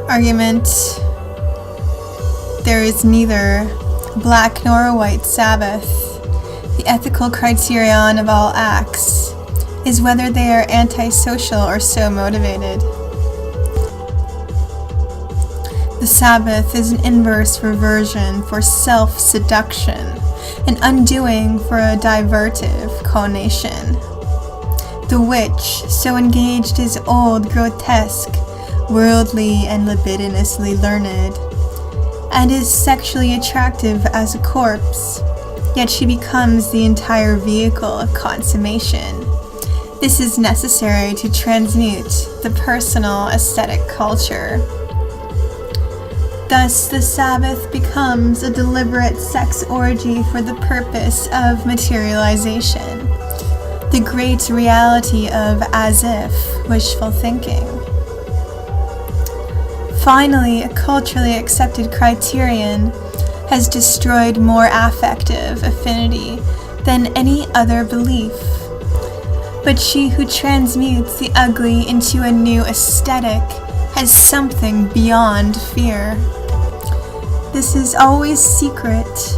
Argument: there is neither black nor a white Sabbath. The ethical criterion of all acts is whether they are antisocial or so motivated. The Sabbath is an inverse reversion for self-seduction, an undoing for a divertive conation. The witch, so engaged, is old, grotesque, worldly, and libidinously learned, and is sexually attractive as a corpse, yet she becomes the entire vehicle of consummation. This is necessary to transmute the personal aesthetic culture. Thus, the Sabbath becomes a deliberate sex orgy for the purpose of materialization, the great reality of as-if wishful thinking. Finally, a culturally accepted criterion has destroyed more affective affinity than any other belief. But she who transmutes the ugly into a new aesthetic has something beyond fear. This is always secret,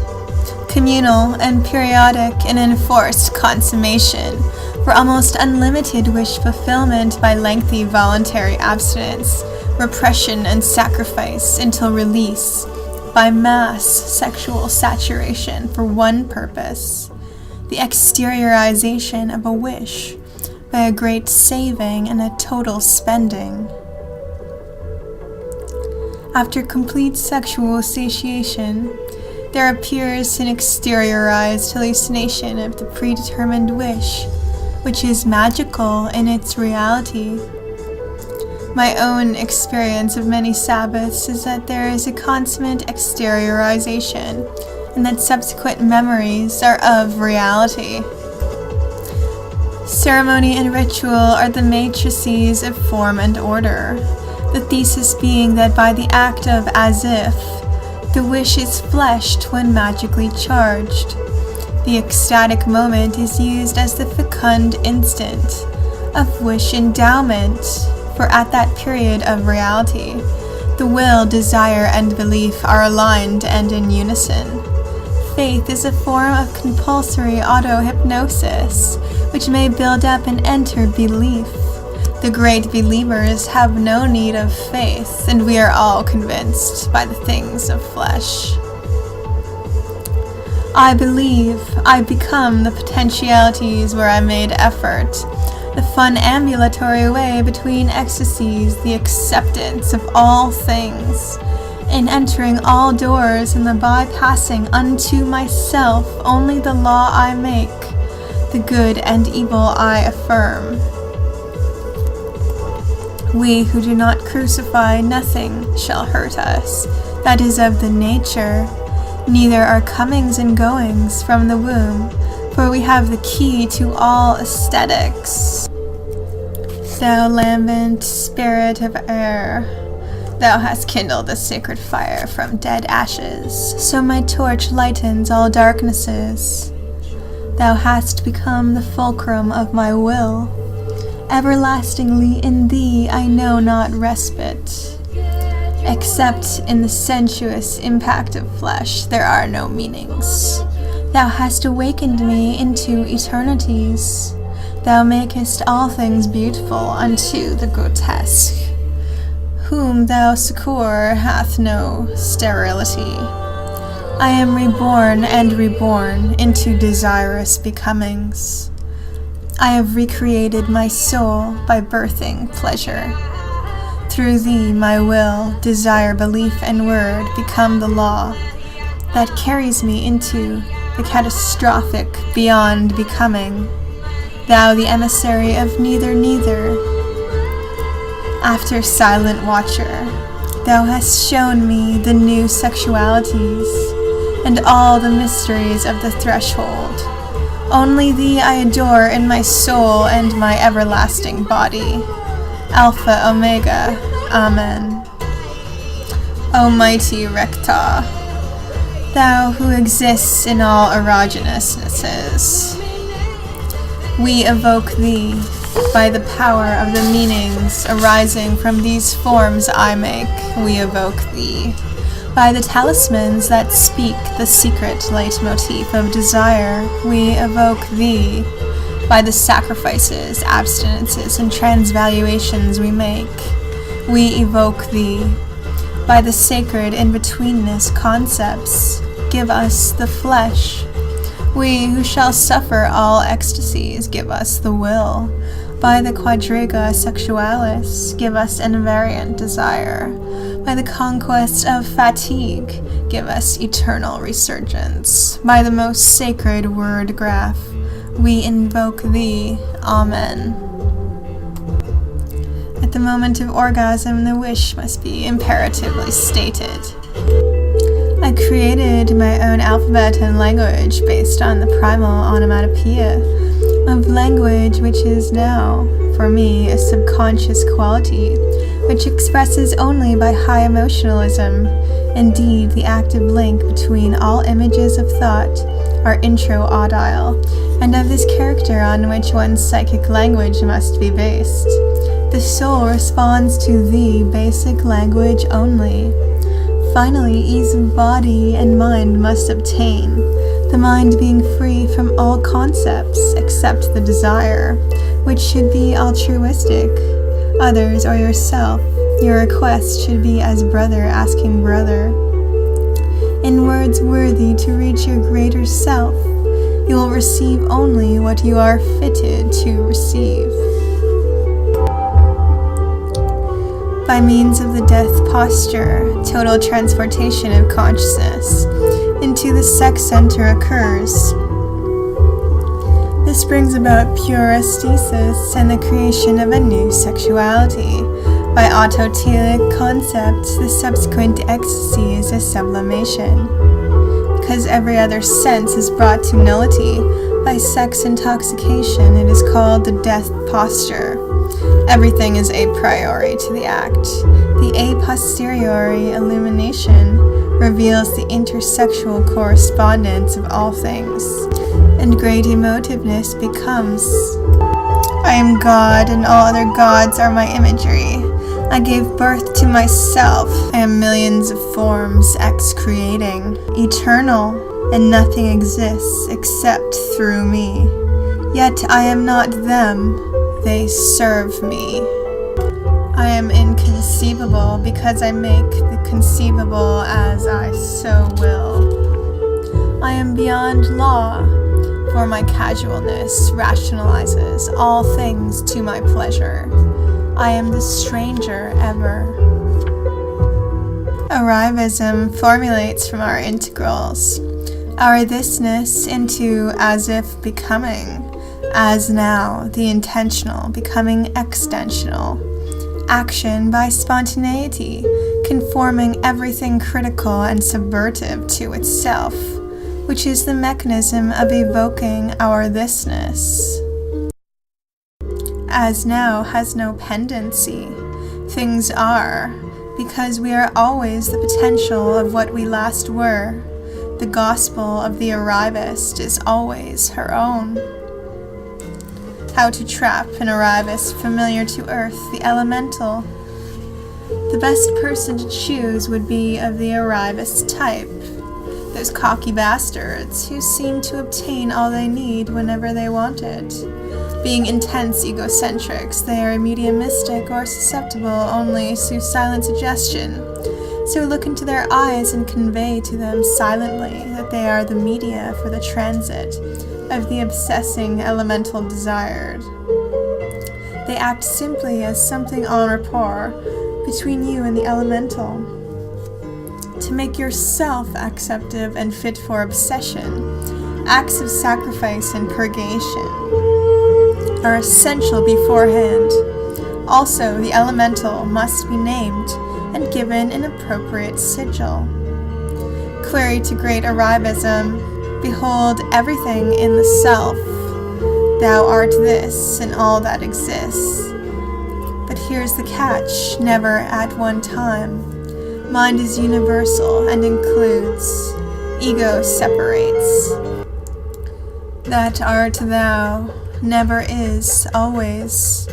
communal, and periodic in enforced consummation, for almost unlimited wish fulfillment by lengthy voluntary abstinence, repression, and sacrifice until release by mass sexual saturation for one purpose: the exteriorization of a wish by a great saving and a total spending. After complete sexual satiation, there appears an exteriorized hallucination of the predetermined wish, which is magical in its reality. My own experience of many Sabbaths is that there is a consummate exteriorization, and that subsequent memories are of reality. Ceremony and ritual are the matrices of form and order, the thesis being that by the act of as-if, the wish is fleshed when magically charged. The ecstatic moment is used as the fecund instant of wish endowment, for at that period of reality, the will, desire, and belief are aligned and in unison. Faith is a form of compulsory auto-hypnosis, which may build up and enter belief. The great believers have no need of faith, and we are all convinced by the things of flesh. I believe, I become the potentialities where I made effort, the fun ambulatory way between ecstasies, the acceptance of all things, in entering all doors and the bypassing unto myself only the law I make, the good and evil I affirm. We who do not crucify, nothing shall hurt us, that is of the nature, neither our comings and goings from the womb, for we have the key to all aesthetics. Thou lambent spirit of air, thou hast kindled the sacred fire from dead ashes, so my torch lightens all darknesses. Thou hast become the fulcrum of my will. Everlastingly in thee I know not respite. Except in the sensuous impact of flesh there are no meanings. Thou hast awakened me into eternities. Thou makest all things beautiful unto the grotesque. Whom thou succour hath no sterility. I am reborn and reborn into desirous becomings. I have recreated my soul by birthing pleasure. Through thee my will, desire, belief, and word become the law that carries me into the catastrophic beyond becoming. Thou the emissary of neither. After silent watcher, thou hast shown me the new sexualities and all the mysteries of the threshold. Only thee I adore in my soul and my everlasting body. Alpha, Omega, Amen. Almighty Recta, thou who exists in all erogeousnesses, we evoke thee By the power of the meanings arising from these forms I make, we evoke thee. By the talismans that speak the secret leitmotif of desire, we evoke thee. By the sacrifices, abstinences, and transvaluations we make, we evoke thee. By the sacred in-betweenness concepts, give us the flesh. We who shall suffer all ecstasies, give us the will. By the quadriga sexualis, give us invariant desire. By the conquest of fatigue, give us eternal resurgence. By the most sacred word graph, we invoke thee. Amen. At the moment of orgasm, the wish must be imperatively stated. I created my own alphabet and language based on the primal onomatopoeia of language, which is now, for me, a subconscious quality, which expresses only by high emotionalism. Indeed, the active link between all images of thought are intro-audile, and of this character on which one's psychic language must be based. The soul responds to the basic language only. Finally, ease of body and mind must obtain, the mind being free from all concepts except the desire, which should be altruistic. Others or yourself, your request should be as brother asking brother. In words worthy to reach your greater self, you will receive only what you are fitted to receive. By means of the death posture, total transportation of consciousness into the sex center occurs. This brings about pure aesthesis and the creation of a new sexuality. By autotelic concept, the subsequent ecstasy is a sublimation. Because every other sense is brought to nullity by sex intoxication, it is called the death posture. Everything is a priori to the act. The a posteriori illumination reveals the intersexual correspondence of all things, and great emotiveness becomes, I am God, and all other gods are my imagery. I gave birth to myself. I am millions of forms excreating, eternal, and nothing exists except through me. Yet I am not them. They serve me. I am inconceivable because I make the conceivable as I so will. I am beyond law, for my casualness rationalizes all things to my pleasure. I am the stranger ever. Arrivism formulates from our integrals, our thisness into as if becoming, as now, the intentional becoming extensional, action by spontaneity, conforming everything critical and subvertive to itself, which is the mechanism of evoking our thisness. As now has no pendency, things are, because we are always the potential of what we last were. The gospel of the arrivist is always her own. How to trap an arrivist familiar to earth, the elemental. The best person to choose would be of the arrivist type. Those cocky bastards who seem to obtain all they need whenever they want it. Being intense egocentrics, they are mediumistic or susceptible only to silent suggestion. So look into their eyes and convey to them silently that they are the media for the transit of the obsessing elemental desired. They act simply as something en rapport between you and the elemental. To make yourself acceptive and fit for obsession, acts of sacrifice and purgation are essential beforehand. Also, the elemental must be named and given an appropriate sigil. Query to great arrivism, behold everything in the self. Thou art this and all that exists. But here's the catch, never at one time. Mind is universal and includes. Ego separates. That art thou, never is, always.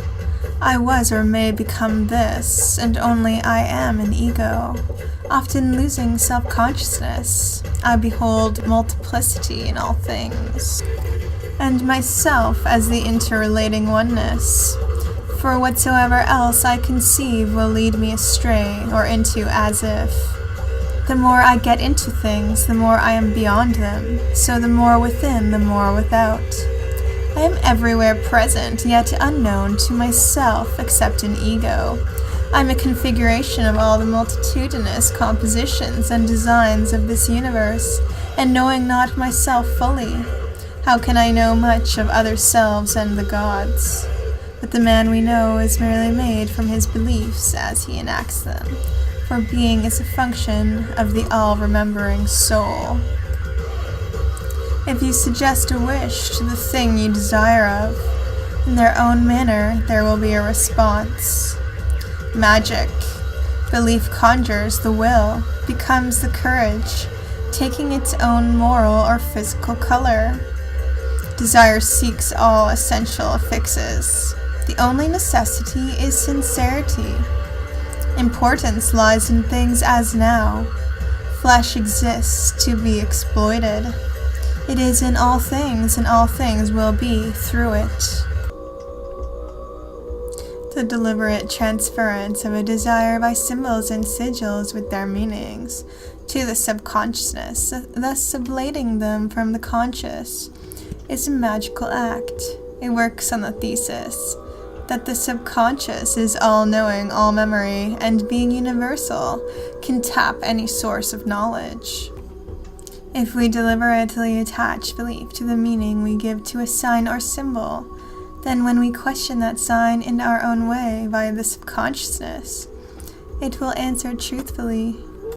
I was or may become this, and only I am an ego. Often losing self-consciousness, I behold multiplicity in all things, and myself as the interrelating oneness. For whatsoever else I conceive will lead me astray or into as if. The more I get into things, the more I am beyond them, so the more within, the more without. I am everywhere present, yet unknown to myself except in ego. I am a configuration of all the multitudinous compositions and designs of this universe, and knowing not myself fully, how can I know much of other selves and the gods? But the man we know is merely made from his beliefs as he enacts them, for being is a function of the all-remembering soul. If you suggest a wish to the thing you desire of, in their own manner there will be a response. Magic. Belief conjures the will, becomes the courage, taking its own moral or physical color. Desire seeks all essential affixes. The only necessity is sincerity. Importance lies in things as now. Flesh exists to be exploited. It is in all things, and all things will be through it. The deliberate transference of a desire by symbols and sigils with their meanings to the subconsciousness, thus sublating them from the conscious, is a magical act. It works on the thesis that the subconscious is all-knowing, all-memory, and being universal, can tap any source of knowledge. If we deliberately attach belief to the meaning we give to a sign or symbol, then when we question that sign in our own way via the subconsciousness, it will answer truthfully,